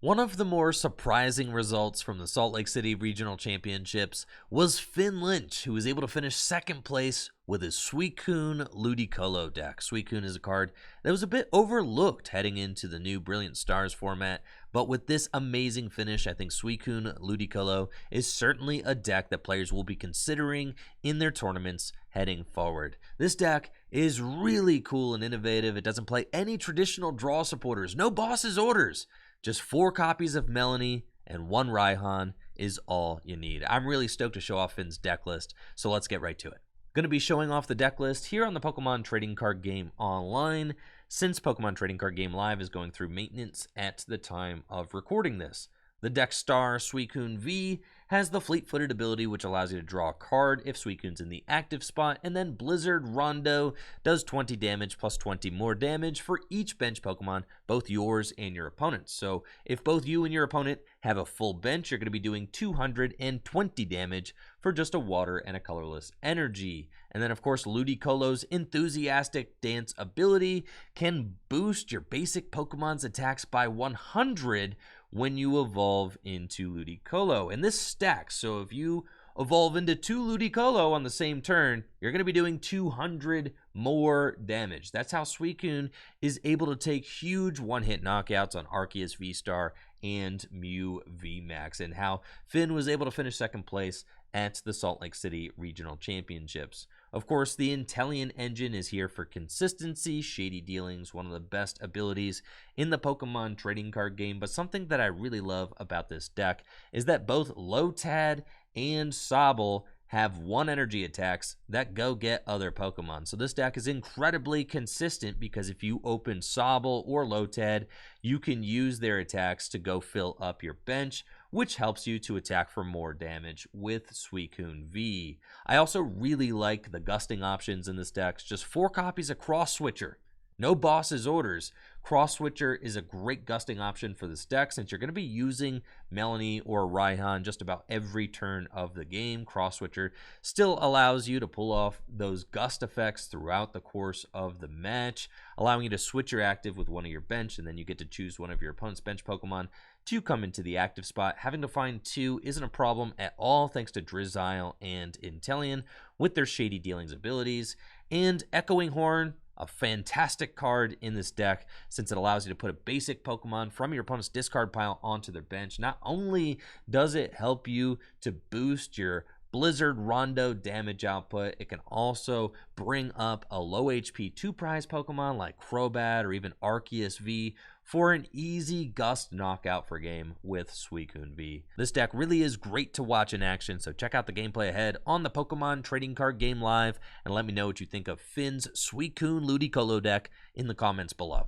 One of the more surprising results from the Salt Lake City Regional Championships was Finn Lynch, who was able to finish second place with his Suicune Ludicolo deck. Suicune is a card that was a bit overlooked heading into the new Brilliant Stars format, but with this amazing finish, I think Suicune Ludicolo is certainly a deck that players will be considering in their tournaments heading forward. This deck is really cool and innovative. It doesn't play any traditional draw supporters, no boss's orders. Just 4 copies of Melony and 1 Raihan is all you need. I'm really stoked to show off Finn's deck list, so let's get right to it. Going to be showing off the deck list here on the Pokemon Trading Card Game Online, since Pokemon Trading Card Game Live is going through maintenance at the time of recording this. The deck star Suicune V has the fleet-footed ability, which allows you to draw a card if Suicune's in the active spot, and then Blizzard Rondo does 20 damage plus 20 more damage for each bench Pokemon, both yours and your opponent's. So if both you and your opponent have a full bench, you're going to be doing 220 damage for just a water and a colorless energy. And then, of course, Ludicolo's Enthusiastic Dance ability can boost your basic Pokemon's attacks by 100 when you evolve into Ludicolo. And this stacks, so if you evolve into 2 Ludicolo on the same turn, you're going to be doing 200 more damage. That's how Suicune is able to take huge one-hit knockouts on Arceus VSTAR and Mew VMAX, and how Finn was able to finish second place at the Salt Lake City Regional Championships. Of course, the Inteleon engine is here for consistency, shady dealings, one of the best abilities in the Pokemon trading card game, but something that I really love about this deck is that both Lotad and Sobble have 1 energy attacks that go get other Pokemon. So this deck is incredibly consistent because if you open Sobble or Lotad, you can use their attacks to go fill up your bench, which helps you to attack for more damage with Suicune V. I also really like the gusting options in this deck. Just 4 copies of Cross Switcher. No boss's orders. Cross Switcher is a great gusting option for this deck since you're going to be using Melony or Raihan just about every turn of the game. Cross Switcher still allows you to pull off those gust effects throughout the course of the match, allowing you to switch your active with one of your bench, and then you get to choose one of your opponent's bench Pokemon to come into the active spot. Having to find 2 isn't a problem at all thanks to Drizzile and Inteleon with their shady dealings abilities. And Echoing Horn, a fantastic card in this deck since it allows you to put a basic Pokemon from your opponent's discard pile onto their bench. Not only does it help you to boost your Blizzard Rondo damage output, it can also bring up a low HP 2-prize Pokemon like Crobat or even Arceus V for an easy gust knockout for game with Suicune V. This deck really is great to watch in action, so check out the gameplay ahead on the Pokemon Trading Card Game Live and let me know what you think of Finn's Suicune Ludicolo deck in the comments below.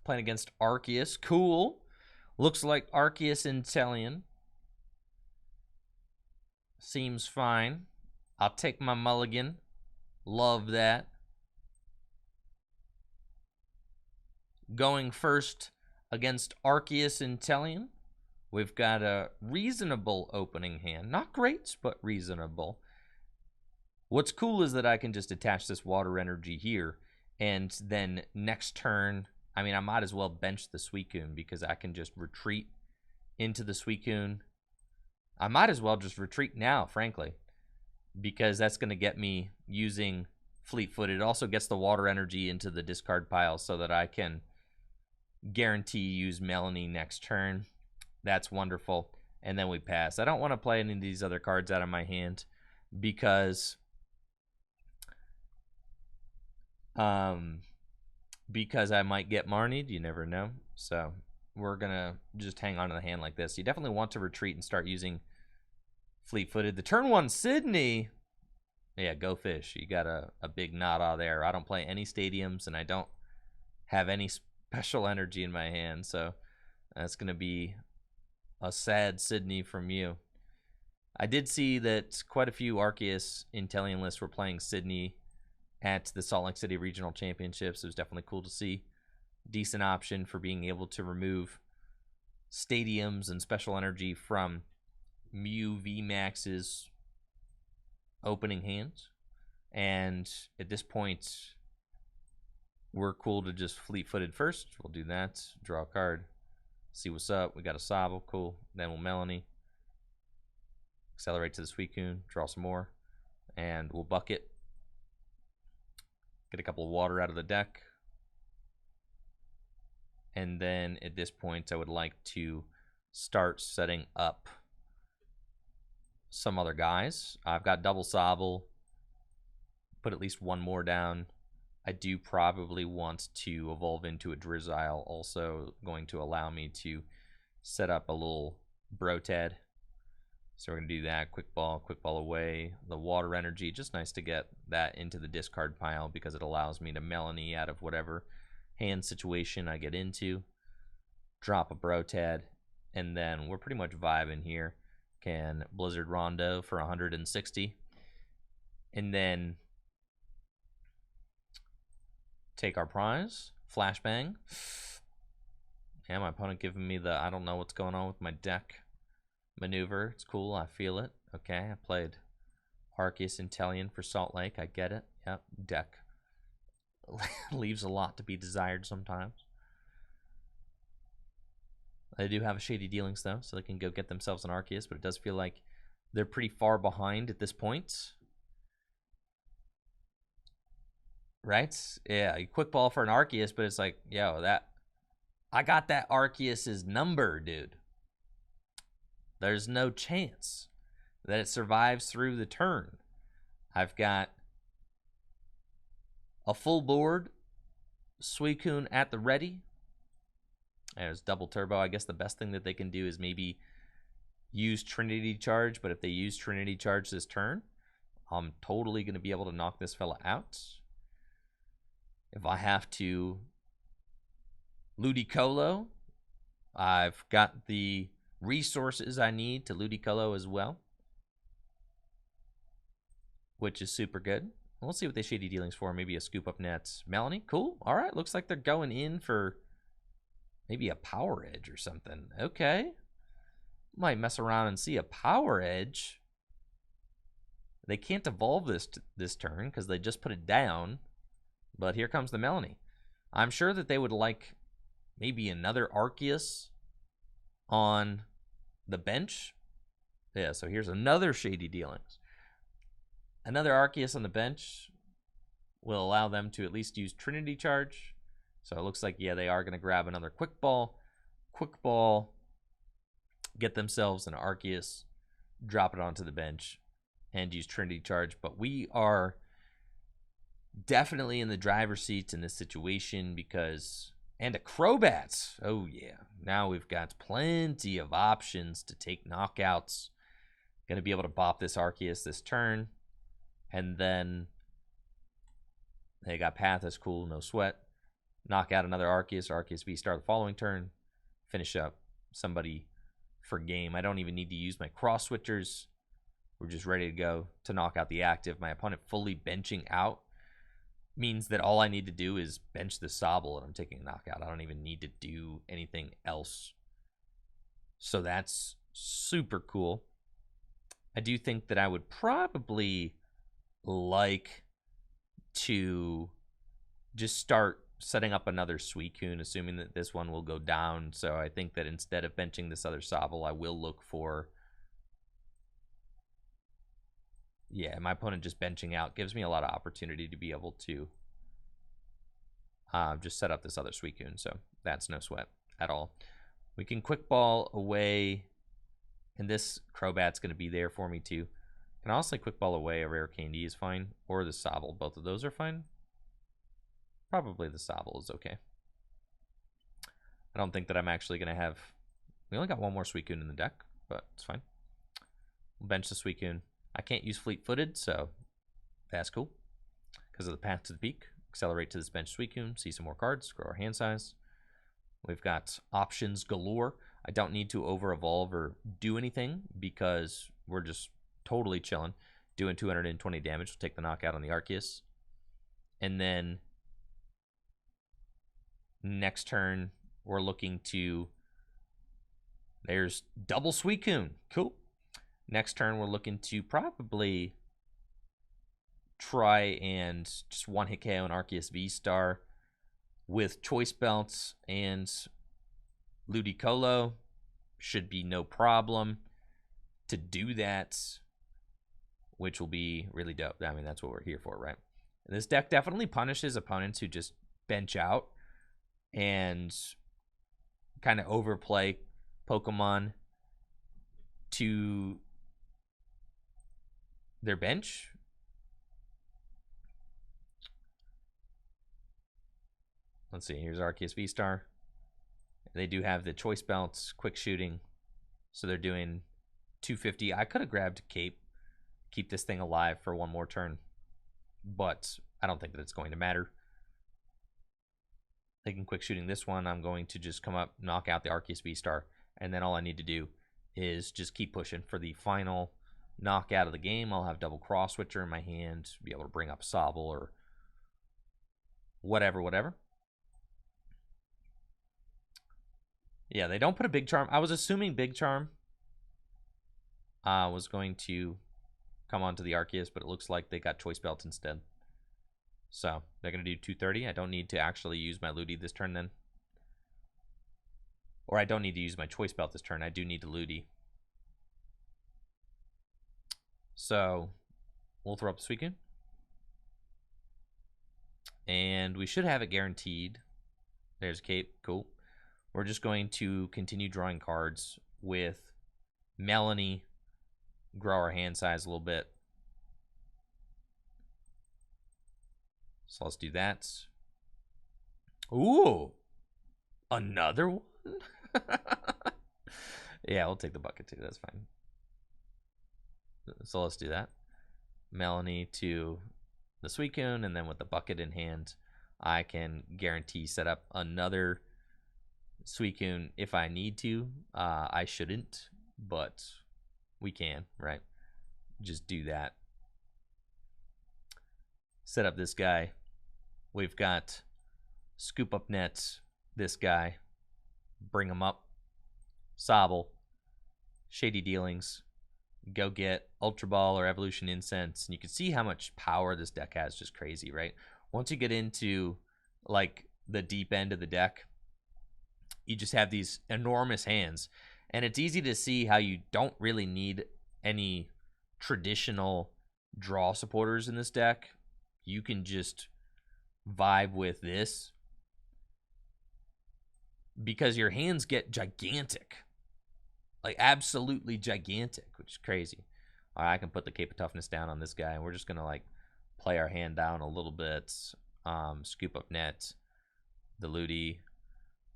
Playing against Arceus, cool. Looks like Arceus Inteleon. Seems fine. I'll take my mulligan. Love that. Going first against Arceus Inteleon, we've got a reasonable opening hand. Not great, but reasonable. What's cool is that I can just attach this Water Energy here, and then next turn, I mean, I might as well bench the Suicune because I can just retreat into the Suicune. I might as well just retreat now, frankly, because that's going to get me using fleet-footed. It also gets the Water Energy into the discard pile so that I can guarantee use Melony next turn. That's wonderful. And then we pass. I don't want to play any of these other cards out of my hand because I might get Marnied. You never know. So we're going to just hang on to the hand like this. You definitely want to retreat and start using fleet-footed. The turn 1 Sydney. Yeah, go fish. You got a big nada there. I don't play any stadiums, and I don't have any special energy in my hand, so that's going to be a sad Sydney from you. I did see that quite a few Arceus Inteleon lists were playing Sydney at the Salt Lake City Regional Championships. It was definitely cool to see. Decent option for being able to remove stadiums and special energy from Mew VMAX's opening hands. And at this point, we're cool to just fleet-footed first. We'll do that. Draw a card. See what's up. We got a Sobble, cool. Then we'll Melony. Accelerate to the Suicune, draw some more, and we'll bucket. Get a couple of water out of the deck. And then at this point, I would like to start setting up some other guys. I've got double Sobble. Put at least one more down. I do probably want to evolve into a Drizzile, also going to allow me to set up a little Brotad. So we're going to do that. Quick ball away. The Water Energy, just nice to get that into the discard pile because it allows me to Melony out of whatever hand situation I get into. Drop a Brotad, and then we're pretty much vibing here. Can Blizzard Rondo for 160. And then take our prize. Flashbang. Yeah, my opponent giving me the I don't know what's going on with my deck maneuver. It's cool. I feel it. Okay, I played Arceus Inteleon for Salt Lake. I get it. Yep, deck leaves a lot to be desired sometimes. They do have a shady dealings, though, so they can go get themselves an Arceus, but it does feel like they're pretty far behind at this point. Right? Yeah, you quick ball for an Arceus, but it's like, yo, I got that Arceus's number, dude. There's no chance that it survives through the turn. I've got a full board Suicune at the ready. There's double turbo. I guess the best thing that they can do is maybe use Trinity Charge, but if they use Trinity Charge this turn, I'm totally going to be able to knock this fella out. If I have to Ludicolo, I've got the resources I need to Ludicolo as well, which is super good. We'll see what they shady dealings for. Maybe a Scoop Up Net. Melony, cool. All right, looks like they're going in for maybe a Power Edge or something. Okay. Might mess around and see a Power Edge. They can't evolve this turn because they just put it down. But here comes the Melony. I'm sure that they would like maybe another Arceus on the bench. Yeah, so here's another shady dealings. Another Arceus on the bench will allow them to at least use Trinity Charge. So it looks like, yeah, they are going to grab another Quick Ball. Quick Ball, get themselves an Arceus, drop it onto the bench, and use Trinity Charge. But we are definitely in the driver's seat in this situation because... And a Crobat. Oh, yeah. Now we've got plenty of options to take knockouts. Going to be able to bop this Arceus this turn. And then they got Path. That's cool. No sweat. Knock out another Arceus. Arceus VSTAR the following turn. Finish up somebody for game. I don't even need to use my Cross Switchers. We're just ready to go to knock out the active. My opponent fully benching out means that all I need to do is bench the Sobble and I'm taking a knockout. I don't even need to do anything else. So that's super cool. I do think that I would probably like to just start setting up another Suicune, assuming that this one will go down. So I think that instead of benching this other Sobble, I will look for... Yeah, my opponent just benching out gives me a lot of opportunity to be able to just set up this other Suicune. So that's no sweat at all. We can quick ball away, and this Crobat's going to be there for me too. Can honestly quick ball away a Rare Candy is fine, or the Sobble. Both of those are fine. Probably the Sobble is okay. I don't think that I'm actually going to have... We only got one more Suicune in the deck, but it's fine. We'll bench the Suicune. I can't use fleet-footed, so that's cool. Because of the Path to the Peak. Accelerate to this bench Suicune. See some more cards. Grow our hand size. We've got options galore. I don't need to over-evolve or do anything because we're just totally chilling. Doing 220 damage. We'll take the knockout on the Arceus. And then next turn, we're looking to... There's double Suicune. Cool. Next turn, we're looking to probably try and just one-hit KO an Arceus VSTAR with Choice Belts and Ludicolo. Should be no problem to do that, which will be really dope. I mean, that's what we're here for, right? And this deck definitely punishes opponents who just bench out and kind of overplay Pokemon to their bench. Let's see, here's Arceus VSTAR. They do have the Choice Belts, quick shooting, so they're doing 250. I could have grabbed Cape, keep this thing alive for one more turn, but I don't think that it's going to matter. Taking quick shooting this one, I'm going to just come up, knock out the Arceus VSTAR, and then all I need to do is just keep pushing for the final knockout of the game. I'll have double Cross Switcher in my hand, be able to bring up Sobble or whatever. Yeah, they don't put a Big Charm. I was assuming Big Charm was going to come onto the Arceus, but it looks like they got Choice Belt instead. So they're going to do 230. I don't need to actually use my Ludi this turn then. Or I don't need to use my Choice Belt this turn. I do need to Ludi. So we'll throw up the Suicune. And we should have it guaranteed. There's Cape. Cool. We're just going to continue drawing cards with Melony, grow our hand size a little bit. So let's do that. Ooh, another one? Yeah, we'll take the bucket too. That's fine. So let's do that. Melony to the Suicune, and then with the bucket in hand, I can guarantee set up another Suicune if I need to. I shouldn't, but we can, right? Just do that. Set up this guy. We've got Scoop Up Net, this guy. Bring him up. Sobble. Shady Dealings. Go get Ultra Ball or Evolution Incense. And you can see how much power this deck has. Just crazy, right? Once you get into like the deep end of the deck, you just have these enormous hands. And it's easy to see how you don't really need any traditional draw supporters in this deck. You can just vibe with this because your hands get gigantic. Like absolutely gigantic, which is crazy. All right, I can put the Cape of Toughness down on this guy, and we're just going to like play our hand down a little bit. Scoop Up Net, the Ludi,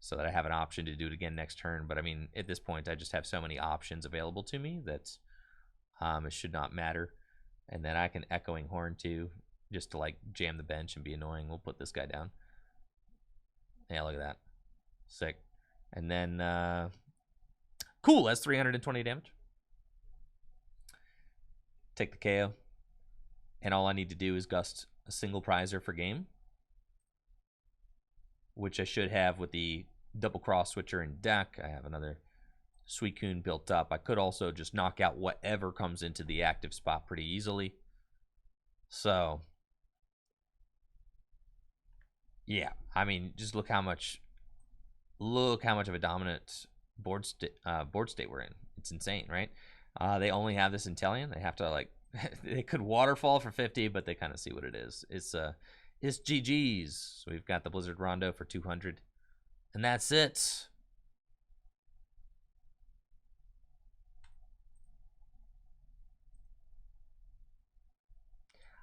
so that I have an option to do it again next turn. But I mean, at this point, I just have so many options available to me that it should not matter. And then I can Echoing Horn too, just to like jam the bench and be annoying. We'll put this guy down. Yeah, look at that. Sick. And then, cool, that's 320 damage. Take the KO. And all I need to do is gust a single prizer for game, which I should have with the double Cross Switcher in deck. I have another Suicune built up. I could also just knock out whatever comes into the active spot pretty easily. So, yeah, I mean, just look how much of a dominant board state we're in. It's insane, right? They only have this Inteleon. They have to like they could waterfall for 50, but they kind of see what it is. It's GG's. So we've got the Blizzard Rondo for 200, and that's it.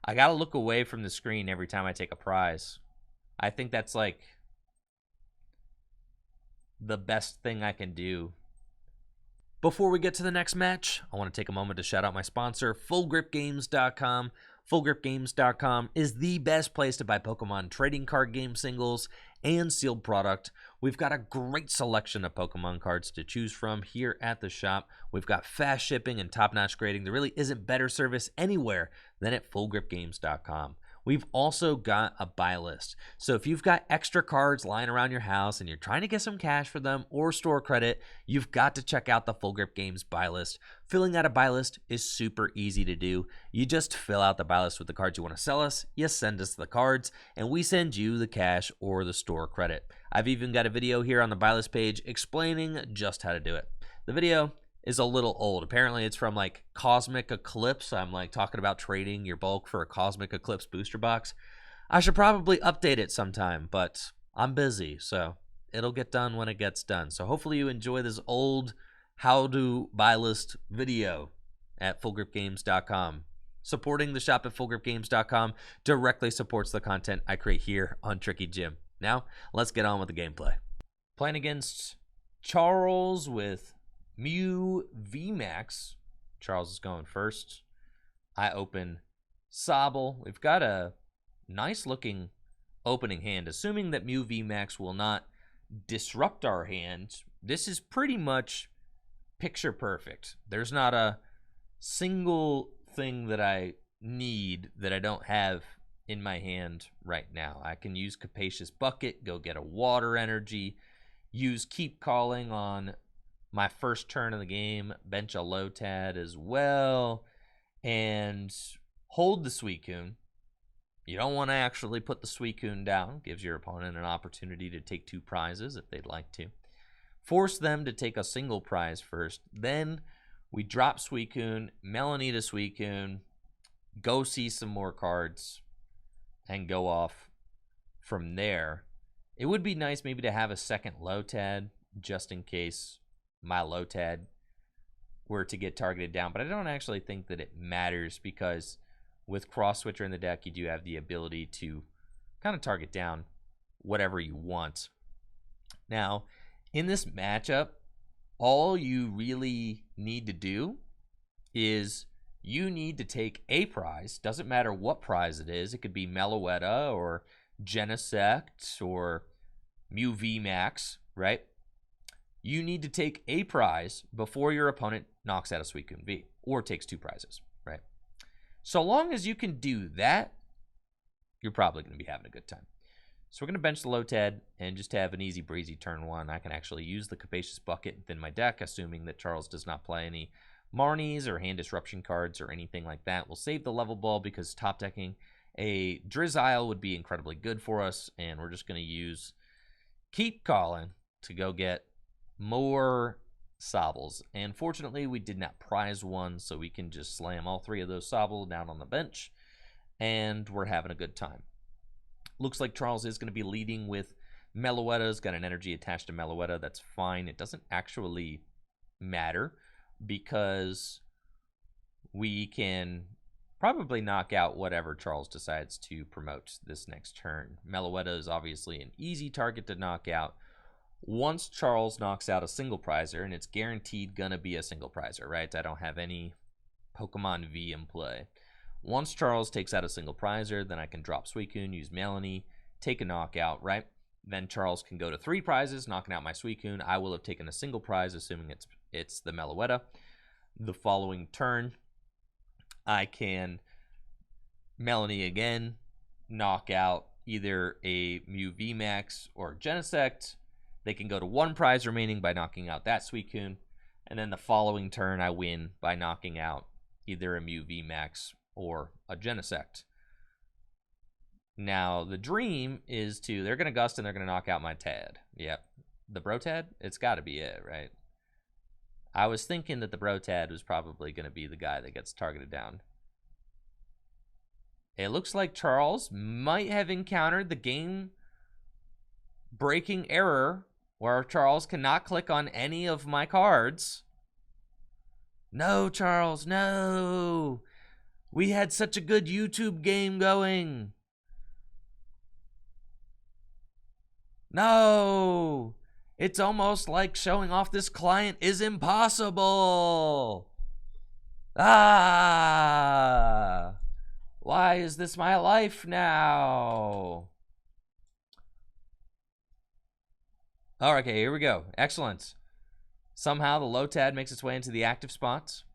I gotta look away from the screen every time I take a prize. I think that's like the best thing I can do. Before we get to the next match, I want to take a moment to shout out my sponsor, FullGripGames.com. FullGripGames.com is the best place to buy Pokemon trading card game singles and sealed product. We've got a great selection of Pokemon cards to choose from here at the shop. We've got fast shipping and top-notch grading. There really isn't better service anywhere than at FullGripGames.com. we've also got a buy list. So if you've got extra cards lying around your house and you're trying to get some cash for them or store credit, you've got to check out the Full Grip Games buy list. Filling out a buy list is super easy to do. You just fill out the buy list with the cards you want to sell us, you send us the cards, and we send you the cash or the store credit. I've even got a video here on the buy list page explaining just how to do it. The video is a little old. Apparently it's from like Cosmic Eclipse. I'm like talking about trading your bulk for a Cosmic Eclipse booster box. I should probably update it sometime, but I'm busy, so it'll get done when it gets done. So hopefully you enjoy this old how to buy list video at fullgripgames.com. Supporting the shop at fullgripgames.com directly supports the content I create here on Tricky Jim. Now, let's get on with the gameplay. Playing against Charles with Mew VMAX. Charles is going first. I open Sobble. We've got a nice looking opening hand. Assuming that Mew VMAX will not disrupt our hand, this is pretty much picture perfect. There's not a single thing that I need that I don't have in my hand right now. I can use Capacious Bucket, go get a Water Energy, use Keep Calling on my first turn of the game, bench a Lotad as well, and hold the Suicune. You don't want to actually put the Suicune down. Gives your opponent an opportunity to take 2 prizes if they'd like to. Force them to take a single prize first. Then we drop Suicune, Melony to Suicune, go see some more cards, and go off from there. It would be nice maybe to have a second Lotad just in case my Lotad were to get targeted down, but I don't actually think that it matters because with Cross Switcher in the deck, you do have the ability to kind of target down whatever you want. Now, in this matchup, all you really need to do is you need to take a prize. Doesn't matter what prize it is. It could be Meloetta or Genesect or Mew VMAX, right? You need to take a prize before your opponent knocks out a Suicune V or takes 2 prizes, right? So long as you can do that, you're probably going to be having a good time. So we're going to bench the Lotad and just have an easy breezy turn 1. I can actually use the Capacious Bucket within my deck, assuming that Charles does not play any Marnies or hand disruption cards or anything like that. We'll save the Level Ball because top decking a Drizzile would be incredibly good for us, and we're just going to use Keep Calling to go get more Sobbles. And fortunately, we did not prize one, so we can just slam all 3 of those Sobble down on the bench, and we're having a good time. Looks like Charles is going to be leading with Meloetta's got an energy attached to Meloetta. That's fine. It doesn't actually matter because we can probably knock out whatever Charles decides to promote this next turn. Meloetta is obviously an easy target to knock out. Once Charles knocks out a single prizer, and it's guaranteed gonna be a single prizer, right? I don't have any Pokemon V in play. Once Charles takes out a single prizer, then I can drop Suicune, use Melony, take a knockout, right? Then Charles can go to 3 prizes, knocking out my Suicune. I will have taken a single prize, assuming it's the Meloetta. The following turn, I can Melony again, knock out either a Mew VMAX or Genesect. They can go to 1 prize remaining by knocking out that Suicune. And then the following turn, I win by knocking out either a Mew VMAX or a Genesect. Now, the dream is they're going to Gust and they're going to knock out my Tad. Yep. The Brotad? It's got to be it, right? I was thinking that the Brotad was probably going to be the guy that gets targeted down. It looks like Charles might have encountered the game-breaking error where Charles cannot click on any of my cards. No, Charles, no! We had such a good YouTube game going. No! It's almost like showing off this client is impossible. Ah! Why is this my life now? Okay, here we go. Excellent. Somehow the Lotad makes its way into the active spots.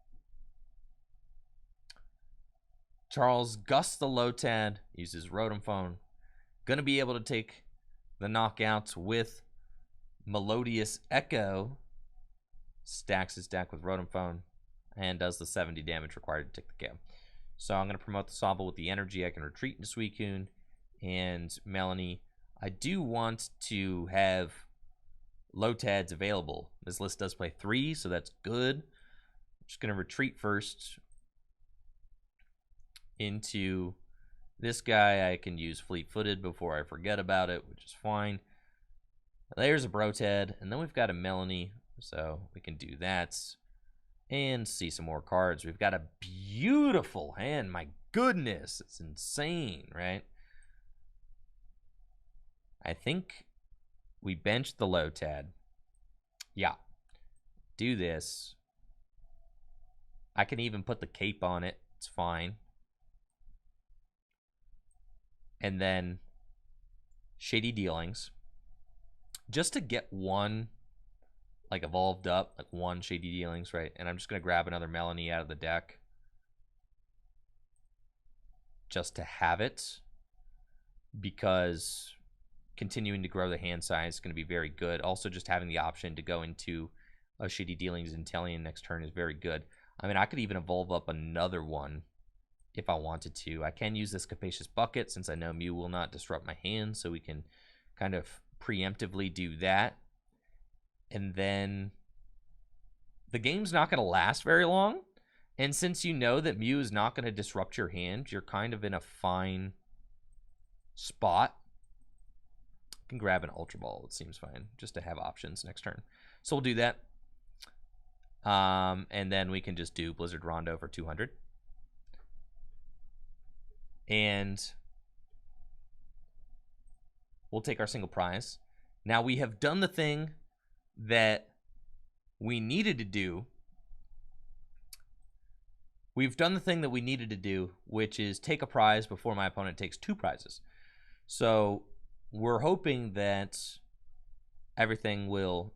Charles gusts the Lotad, uses Rotom Phone. Going to be able to take the knockouts with Melodious Echo. Stacks his deck with Rotom Phone and does the 70 damage required to take the KO. So I'm going to promote the Sobble with the energy. I can retreat into Suicune and Melony. I do want to have Lotads available. This list does play 3, so that's good. I'm just going to retreat first into this guy. I can use Fleet-Footed before I forget about it, which is fine. There's a Brotad, and then we've got a Melony, so we can do that and see some more cards. We've got a beautiful hand. My goodness, it's insane, right? I think we benched the Lotad. Yeah. Do this. I can even put the cape on it. It's fine. And then Shady Dealings. Just to get one, like, evolved up, like one Shady Dealings, right? And I'm just going to grab another Melony out of the deck. Just to have it. Because continuing to grow the hand size is going to be very good. Also, just having the option to go into a Shady Dealings Inteleon next turn is very good. I mean, I could even evolve up another one if I wanted to. I can use this Capacious Bucket since I know Mew will not disrupt my hand, so we can kind of preemptively do that. And then the game's not going to last very long. And since you know that Mew is not going to disrupt your hand, you're kind of in a fine spot. I can grab an Ultra Ball. It seems fine just to have options next turn. So we'll do that. And then we can just do Blizzard Rondo for 200. And we'll take our single prize. Now we have done the thing that we needed to do. We've done the thing that we needed to do, which is take a prize before my opponent takes 2 prizes. So we're hoping that everything will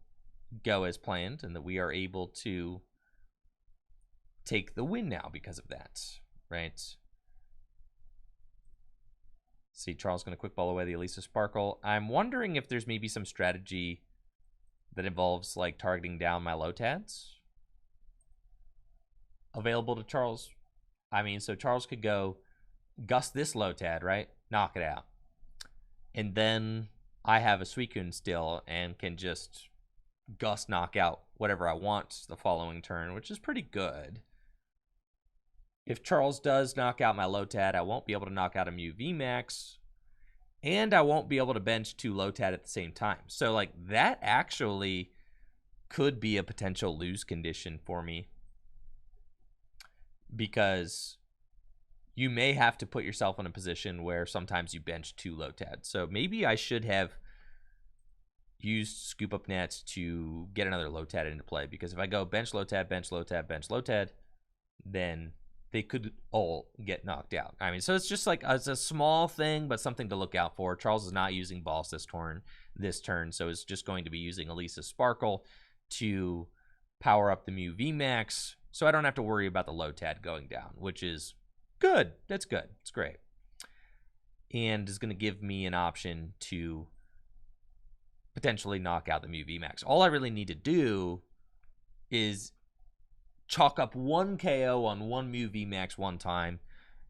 go as planned and that we are able to take the win now because of that, right? See, Charles going to quick ball away the Elisa Sparkle. I'm wondering if there's maybe some strategy that involves like targeting down my Lotads available to Charles. I mean, so Charles could go gust this Lotad, right? Knock it out. And then I have a Suicune still and can just gust knock out whatever I want the following turn, which is pretty good. If Charles does knock out my Lotad, I won't be able to knock out a Mew VMAX, and I won't be able to bench 2 Lotad at the same time. So, like, that actually could be a potential lose condition for me, because you may have to put yourself in a position where sometimes you bench 2 Lotad. So maybe I should have used Scoop Up Net to get another Lotad into play, because if I go bench Lotad, bench Lotad, bench Lotad, then they could all get knocked out. I mean, so it's just like, it's a small thing, but something to look out for. Charles is not using Balls this turn, so it's just going to be using Elisa Sparkle to power up the Mew VMAX, so I don't have to worry about the Lotad going down, which is good. That's good. It's great. And is going to give me an option to potentially knock out the Mew VMAX. All I really need to do is chalk up 1 KO on 1 Mew VMAX one time,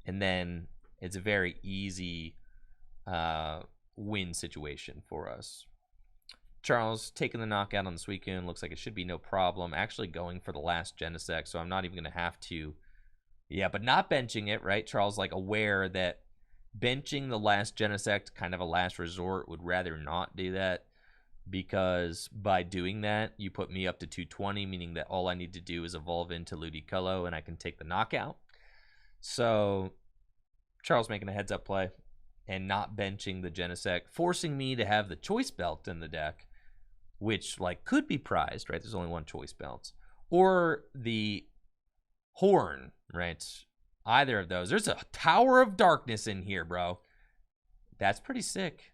and then it's a very easy win situation for us. Charles taking the knockout on the Suicune. Looks like it should be no problem. Actually going for the last Genesect, so I'm not even going to have to. Yeah, but not benching it, right? Charles, like, aware that benching the last Genesect, kind of a last resort, would rather not do that, because by doing that, you put me up to 220, meaning that all I need to do is evolve into Ludicolo, and I can take the knockout. So Charles making a heads-up play and not benching the Genesect, forcing me to have the Choice Belt in the deck, which, like, could be prized, right? There's only 1 Choice Belt. Or the Horn, right? Either of those. There's a Tower of Darkness in here, bro. That's pretty sick.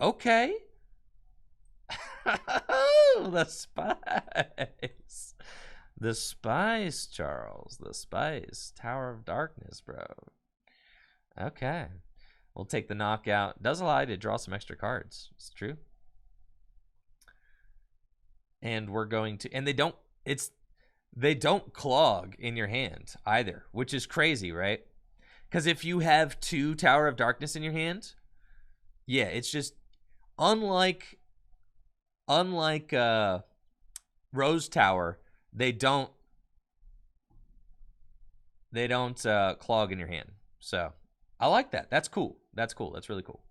Okay. The spice. The spice, Charles. The spice. Tower of Darkness, bro. Okay. We'll take the knockout. Does allow you to draw some extra cards. It's true. And we're going to, and they don't clog in your hand either, which is crazy, right? Because if you have 2 Tower of Darkness in your hand, yeah, it's just unlike Rose Tower, they don't clog in your hand. So I like that. That's cool. That's cool. That's really cool.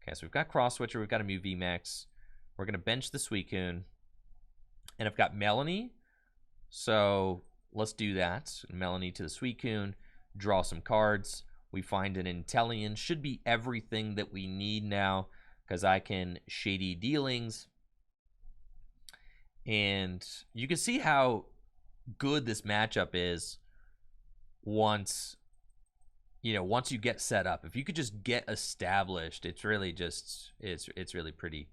Okay, so we've got Cross Switcher. We've got a Mew VMAX. We're going to bench the Suicune. And I've got Melony. So let's do that. Melony to the Suicune. Draw some cards. We find an Inteleon. Should be everything that we need now, because I can shady dealings. And you can see how good this matchup is once you get set up. If you could just get established, it's really just it's really pretty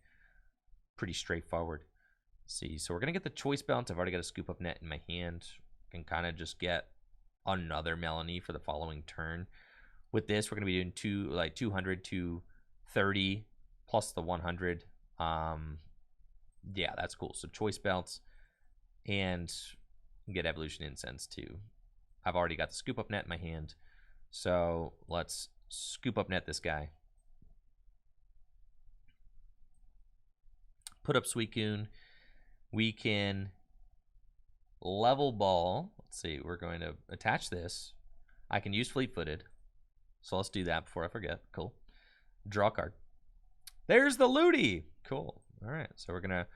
straightforward. Let's see, so we're gonna get the Choice Belt. I've already got a Scoop Up Net in my hand. Can kind of just get another Melony for the following turn. With this, we're gonna be doing 200 to 30 plus the 100. Yeah, that's cool. So Choice Belts and get Evolution Incense too. I've already got the Scoop Up Net in my hand. So let's Scoop Up Net this guy. Put up Suicune. We can Level Ball. Let's see, we're going to attach this. I can use Fleet-Footed. So let's do that before I forget. Cool. Draw a card. There's the Ludi. Cool. All right, so we're going to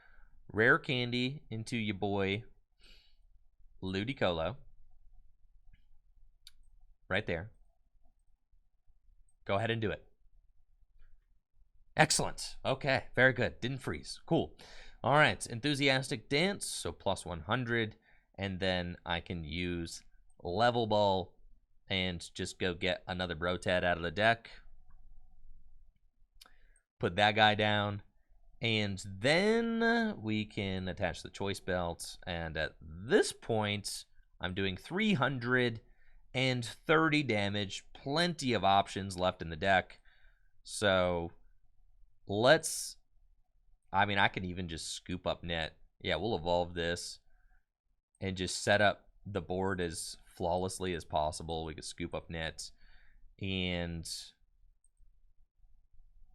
Rare Candy into your boy Ludicolo. Right there. Go ahead and do it. Excellent. Okay, very good. Didn't freeze. Cool. All right, Enthusiastic Dance, so plus 100. And then I can use Level Ball and just go get another Brotad out of the deck. Put that guy down. And then we can attach the Choice Belt. And at this point, I'm doing 330 damage. Plenty of options left in the deck. So let's, I mean, I can even just Scoop Up Net. Yeah, we'll evolve this and just set up the board as flawlessly as possible. We could Scoop Up Net and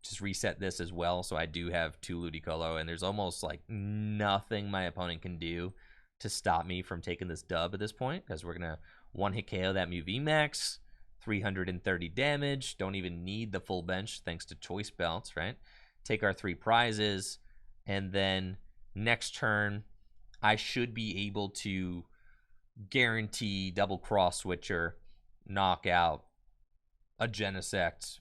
just reset this as well, so I do have 2 Ludicolo, and there's almost like nothing my opponent can do to stop me from taking this dub at this point, because we're going to one-hit KO that Mew VMAX, 330 damage, don't even need the full bench thanks to Choice Belts, right? Take our 3 prizes, and then next turn, I should be able to guarantee double Cross Switcher, knock out a Genesect.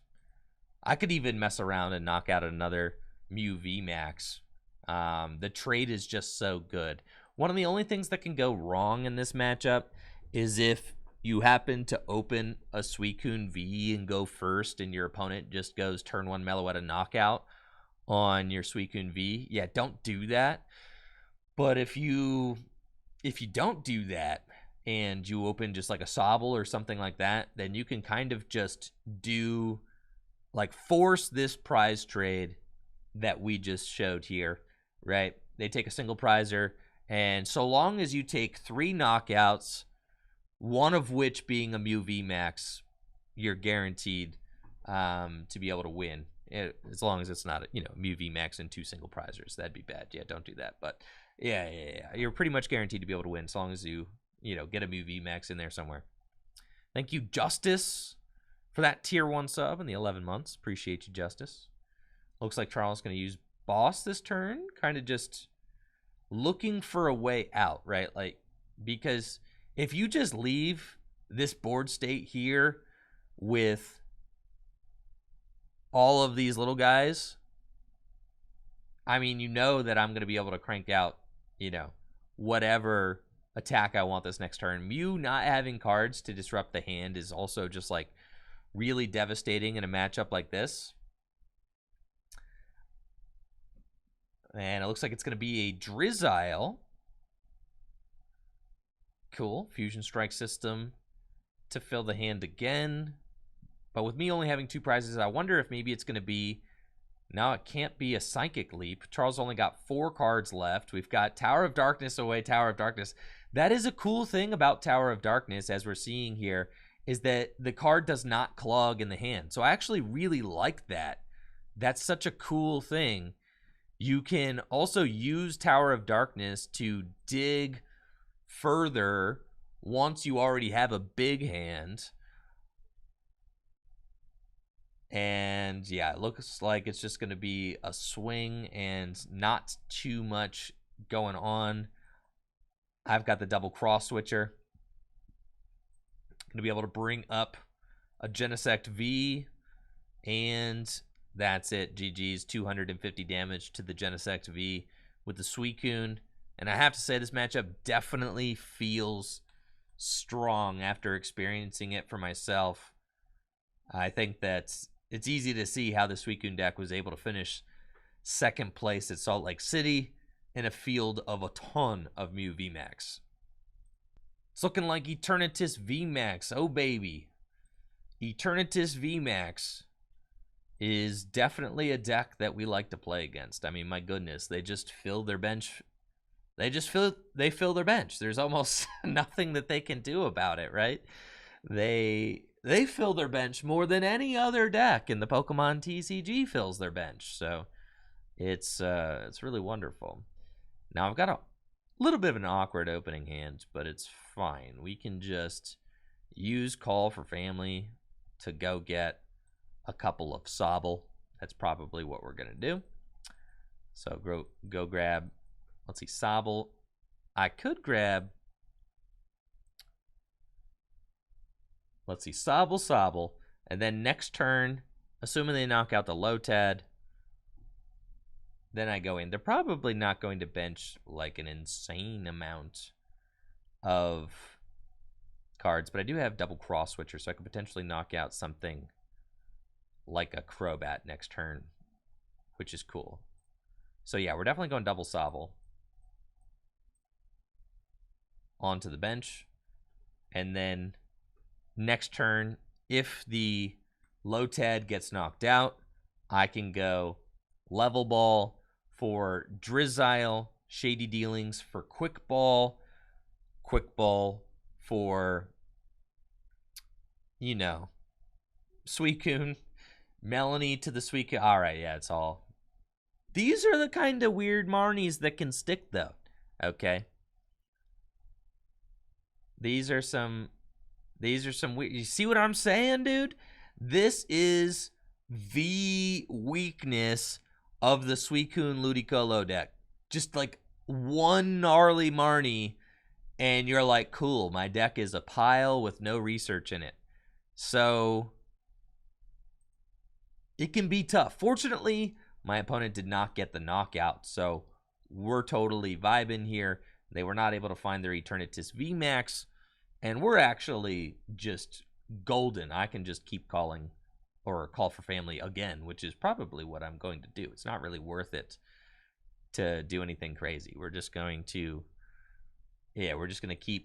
I could even mess around and knock out another Mew VMAX. The trade is just so good. One of the only things that can go wrong in this matchup is if you happen to open a Suicune V and go first and your opponent just goes turn 1 Meloetta knockout on your Suicune V. Yeah, don't do that. But if you don't do that and you open just like a Sobble or something like that, then you can kind of just do, like, force this prize trade that we just showed here, right? They take a single prizer, and so long as you take 3 knockouts, one of which being a Mew VMAX, you're guaranteed to be able to win. As long as it's not, Mew VMAX and 2 single prizers. That'd be bad. Yeah, don't do that. But yeah. You're pretty much guaranteed to be able to win as long as you, get a Mew VMAX in there somewhere. Thank you, Justice, for that tier 1 sub in the 11 months. Appreciate you, Justice. Looks like Charles is going to use Boss this turn. Kind of just looking for a way out, right? Like, because if you just leave this board state here with all of these little guys, I mean, that I'm going to be able to crank out, whatever attack I want this next turn. Mew not having cards to disrupt the hand is also just, like, really devastating in a matchup like this. And it looks like it's going to be a Drizzile. cool. Fusion Strike System to fill the hand again. But with me only having 2 prizes, I wonder if maybe it's going to be... Now it can't be a Psychic Leap. Charles only got 4 cards left. We've got Tower of Darkness away, Tower of Darkness. That is a cool thing about Tower of Darkness, as we're seeing here, is that the card does not clog in the hand. So I actually really like that. That's such a cool thing. You can also use Tower of Darkness to dig further once you already have a big hand. And yeah, it looks like it's just going to be a swing and not too much going on. I've got the double Cross Switcher. Going to be able to bring up a Genesect V, and that's it. GG's. 250 damage to the Genesect V with the Suicune. And I have to say, this matchup definitely feels strong after experiencing it for myself. I think that's... It's easy to see how the Suicune deck was able to finish 2nd place at Salt Lake City in a field of a ton of Mew VMAX. It's looking like Eternatus VMAX. Oh, baby. Eternatus VMAX is definitely a deck that we like to play against. I mean, my goodness, they just fill their bench. They fill their bench. There's almost nothing that they can do about it, right? They fill their bench more than any other deck in the Pokemon TCG fills their bench. So it's really wonderful. Now I've got a little bit of an awkward opening hand, but it's fine. We can just use Call for Family to go get a couple of Sobble. That's probably what we're gonna do. So go grab, let's see, Sobble. I could grab, let's see, Sobble, and then next turn, assuming they knock out the Lotad, then I go in. They're probably not going to bench like an insane amount of cards, but I do have double Cross Switcher, so I could potentially knock out something like a Crobat next turn, which is cool. So yeah, we're definitely going double Sobble onto the bench, and then next turn, if the Lotad gets knocked out, I can go Level Ball for Drizzile, Shady Dealings for Quick Ball for, you know, Suicune, Melony to the Suicune. All right, yeah, it's all. These are the kind of weird Marnies that can stick, though. Okay. These are some weird. You see what I'm saying, dude? This is the weakness of the Suicune Ludicolo deck. Just like one gnarly Marnie, and you're like, cool, my deck is a pile with no research in it. So it can be tough. Fortunately, my opponent did not get the knockout, so we're totally vibing here. They were not able to find their Eternatus VMAX, and we're actually just golden. I can just keep calling or Call for Family again, which is probably what I'm going to do. It's not really worth it to do anything crazy. We're just going to, yeah, we're just going to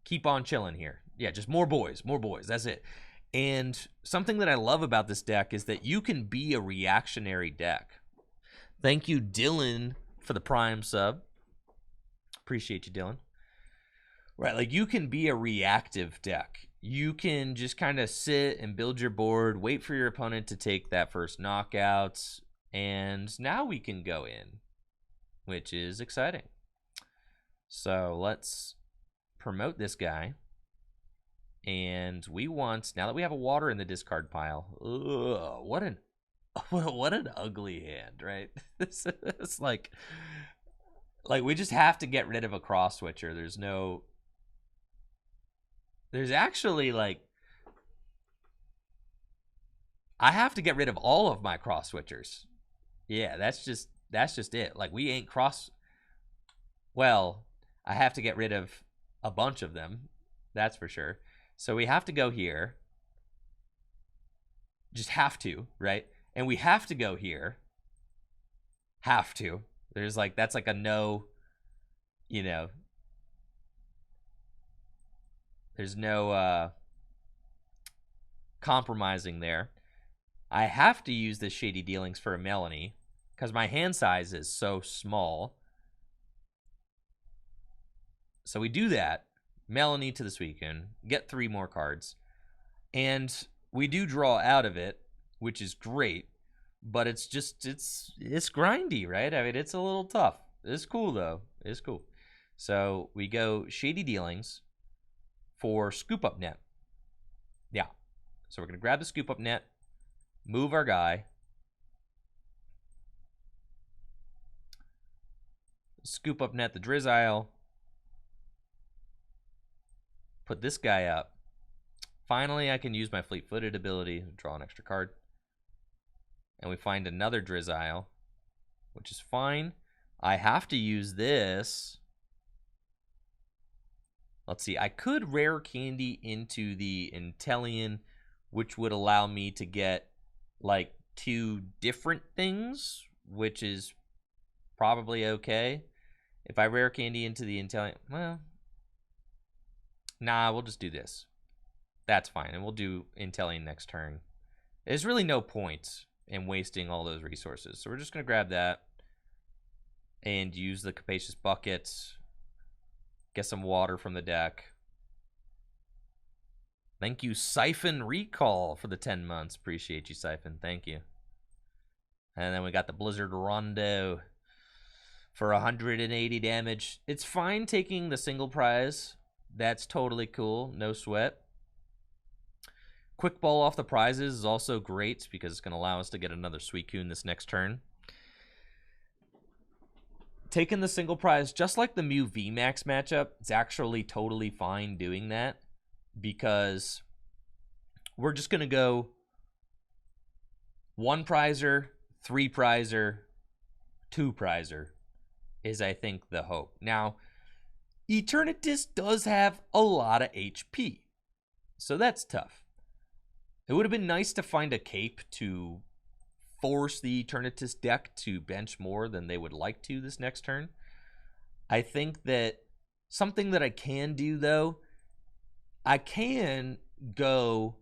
keep on chilling here. Yeah, just more boys. That's it. And something that I love about this deck is that you can be a reactionary deck. Thank you, Dylan, for the Prime sub. Appreciate you, Dylan. Right, like you can be a reactive deck. You can just kind of sit and build your board, wait for your opponent to take that first knockout, and now we can go in, which is exciting. So let's promote this guy. And we want, now that we have a water in the discard pile, ugh, what an ugly hand, right? It's like we just have to get rid of a Cross Switcher. There's actually like, I have to get rid of all of my Cross Switchers. Yeah, that's just it. Like we ain't well, I have to get rid of a bunch of them. That's for sure. So we have to go here. Just have to, right? And we have to go here. Have to. There's like, that's like a no, you know. There's no compromising there. I have to use this Shady Dealings for a Melony because my hand size is so small. So we do that. Melony to the Suicune. Get 3 more cards. And we do draw out of it, which is great. But it's just, it's grindy, right? I mean, it's a little tough. It's cool, though. It's cool. So we go Shady Dealings for Scoop Up Net. Yeah. So we're going to grab the Scoop Up Net, move our guy, Scoop Up Net the Drizzile, put this guy up. Finally, I can use my Fleet-Footed ability to draw an extra card. And we find another Drizzile, which is fine. I have to use this. Let's see. I could Rare Candy into the Inteleon, which would allow me to get like 2 different things, which is probably okay. If I Rare Candy into the Inteleon, well, nah, we'll just do this. That's fine, and we'll do Inteleon next turn. There's really no point in wasting all those resources, so we're just going to grab that and use the Capacious Bucket, get some water from the deck. Thank you, Siphon Recall, for the 10 months. Appreciate you, Siphon. Thank you. And then we got the Blizzard Rondo for 180 damage. It's fine taking the single prize. That's totally cool. No sweat. Quick Ball off the prizes is also great because it's going to allow us to get another Suicune this next turn. Taking the single prize, just like the Mew VMAX matchup, it's actually totally fine doing that because we're just going to go 1 prizer, 3 prizer, 2 prizer is, I think, the hope. Now, Eternatus does have a lot of HP, so that's tough. It would have been nice to find a cape to force the Eternatus deck to bench more than they would like to this next turn. I think that something that I can do, though, I can go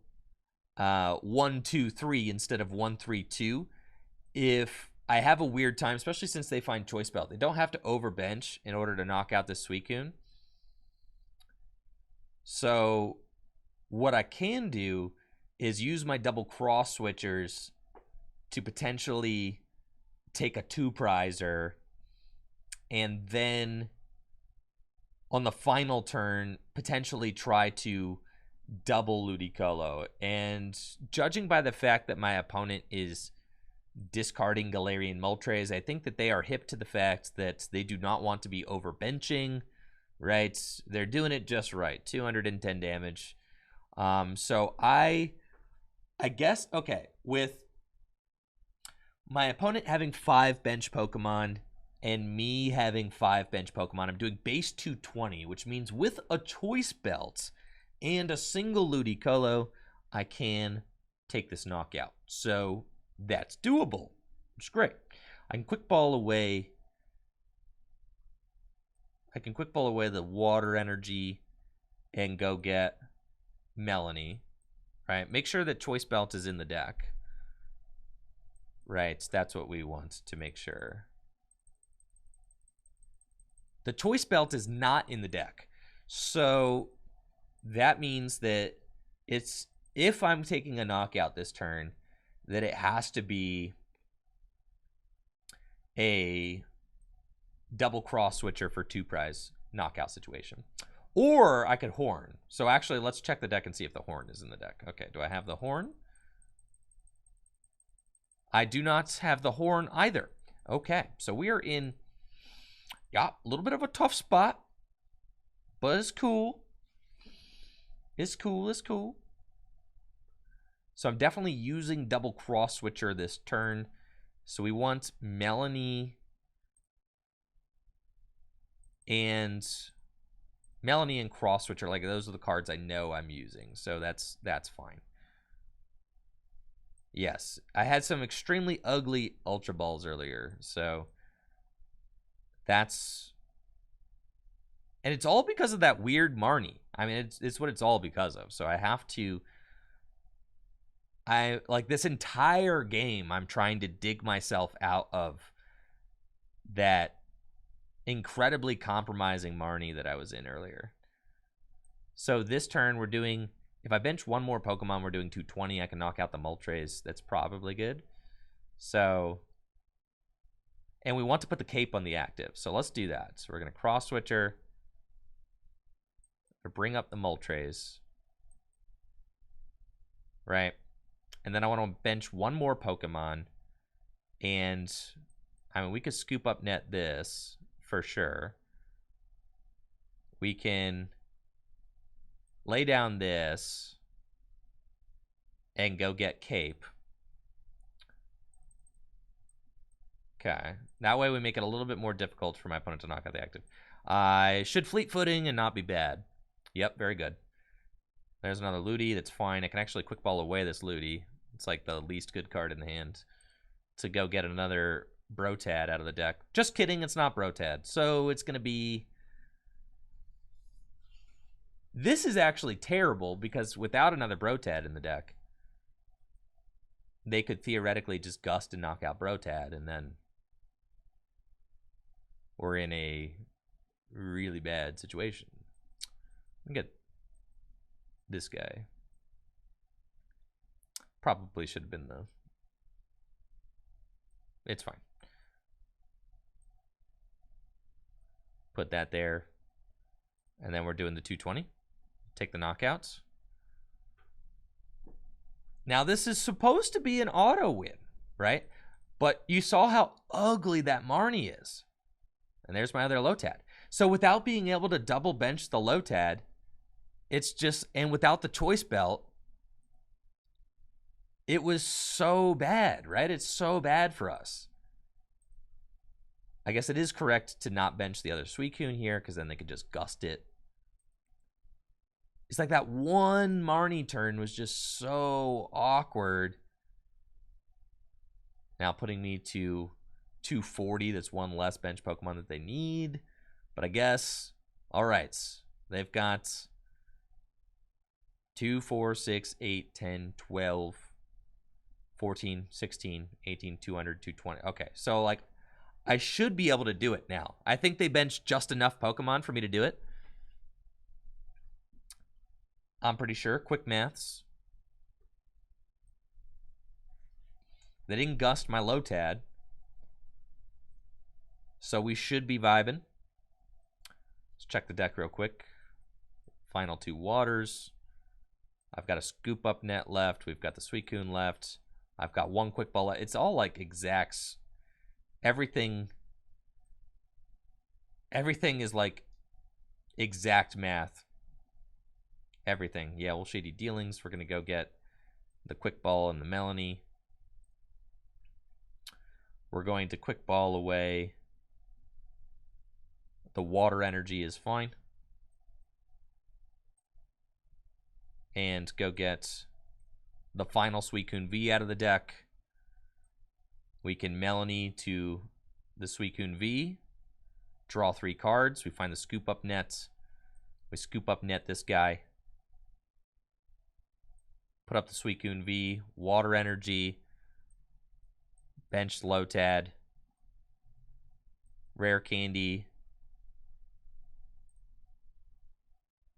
1, 2, 3 instead of 1, 3, 2 if I have a weird time, especially since they find Choice Belt. They don't have to overbench in order to knock out this Suicune. So what I can do is use my double cross switchers to potentially take a 2 prizer and then on the final turn potentially try to double Ludicolo. And judging by the fact that my opponent is discarding Galarian Moltres, I think that they are hip to the fact that they do not want to be overbenching, right? They're doing it just right. 210 damage. So I guess, okay, with my opponent having 5 bench Pokemon and me having 5 bench Pokemon, I'm doing base 220, which means with a Choice Belt and a single Ludicolo, I can take this knockout. So that's doable, which is great. I can quick ball away. The Water Energy and go get Melony. Right, make sure that Choice Belt is in the deck. Right, that's what we want to make sure. The Choice Belt is not in the deck. So that means that it's, if I'm taking a knockout this turn, that it has to be a double cross switcher for 2 prize knockout situation. Or I could Horn. So actually, let's check the deck and see if the Horn is in the deck. Okay, do I have the Horn? I do not have the Horn either. Okay, so we are in, yeah, a little bit of a tough spot. But it's cool. It's cool, it's cool. So I'm definitely using double cross switcher this turn. So we want Melony and Cross Switcher. Like, those are the cards I know I'm using. So that's fine. Yes, I had some extremely ugly Ultra Balls earlier. So that's And it's all because of that weird Marnie. I mean, it's what it's all because of. So I have to... like this entire game, I'm trying to dig myself out of that incredibly compromising Marnie that I was in earlier. So this turn we're doing, if I bench one more Pokemon, we're doing 220. I can knock out the Moltres. That's probably good. So, and we want to put the Cape on the active. So let's do that. So we're going to Cross Switcher to bring up the Moltres. Right. And then I want to bench one more Pokemon. And, I mean, we could Scoop Up Net this for sure. We can lay down this and go get Cape. Okay. That way we make it a little bit more difficult for my opponent to knock out the active. I should fleet footing and not be bad. Yep, very good. There's another Ludi. That's fine. I can actually quick ball away this Ludi. It's like the least good card in the hand to go get another Brotad out of the deck. Just kidding. It's not Brotad. So it's going to be... This is actually terrible because without another Brotad in the deck, they could theoretically just gust and knock out Brotad, and then we're in a really bad situation. Let me get this guy. Probably should have been the... It's fine. Put that there. And then we're doing the 220. Take the knockouts. Now, this is supposed to be an auto win, right? But you saw how ugly that Marnie is. And there's my other Lotad. So without being able to double bench the Lotad, it's just... And without the Choice Belt, it was so bad, right? It's so bad for us. I guess it is correct to not bench the other Suicune here, because then they could just gust it. It's like that one Marnie turn was just so awkward. Now putting me to 240. That's one less bench Pokemon that they need. But I guess, all right. They've got 2, 4, 6, 8, 10, 12, 14, 16, 18, 200, 220. Okay, so like I should be able to do it now. I think they benched just enough Pokemon for me to do it. I'm pretty sure. Quick maths. They didn't gust my Lotad. So we should be vibing. Let's check the deck real quick. Final two waters. I've got a Scoop Up Net left. We've got the Suicune left. I've got one quick ball. It's all like exacts. Everything is like exact math. Everything. Yeah, well, Shady Dealings. We're going to go get the quick ball and the Melony. We're going to quick ball away. The Water Energy is fine. And go get the final Suicune V out of the deck. We can Melony to the Suicune V. Draw 3 cards. We find the Scoop Up Net. We Scoop Up Net this guy. Put up the Suicune V. Water Energy. Bench Lotad. Rare Candy.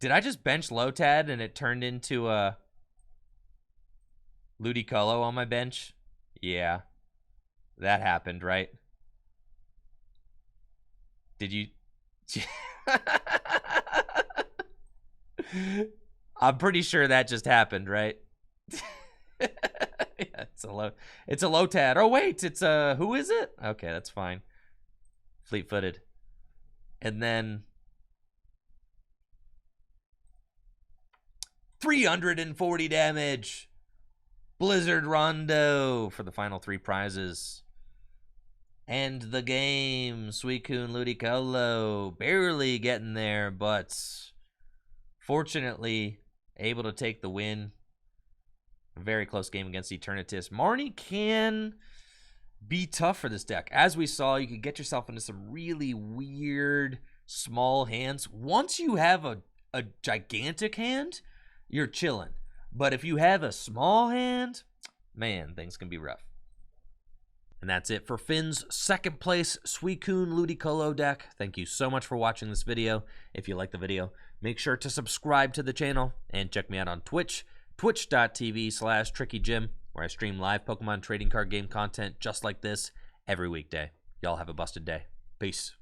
Did I just bench Lotad and it turned into a Ludicolo on my bench? Yeah. That happened, right? Did you... I'm pretty sure that just happened, right? Yeah, it's a Lotad. Oh, wait, it's a... Who is it? Okay, that's fine. Fleet-footed. And then... 340 damage. Blizzard Rondo for the final 3 prizes. End the game. Suicune Ludicolo barely getting there, but fortunately able to take the win. A very close game against Eternatus. Marnie can be tough for this deck. As we saw, you could get yourself into some really weird small hands. Once you have a gigantic hand, you're chilling. But if you have a small hand, man, things can be rough. And that's it for Finn's second place Suicune Ludicolo deck. Thank you so much for watching this video. If you like the video, make sure to subscribe to the channel and check me out on Twitch, twitch.tv/TrickyJim, where I stream live Pokemon trading card game content just like this every weekday. Y'all have a busted day. Peace.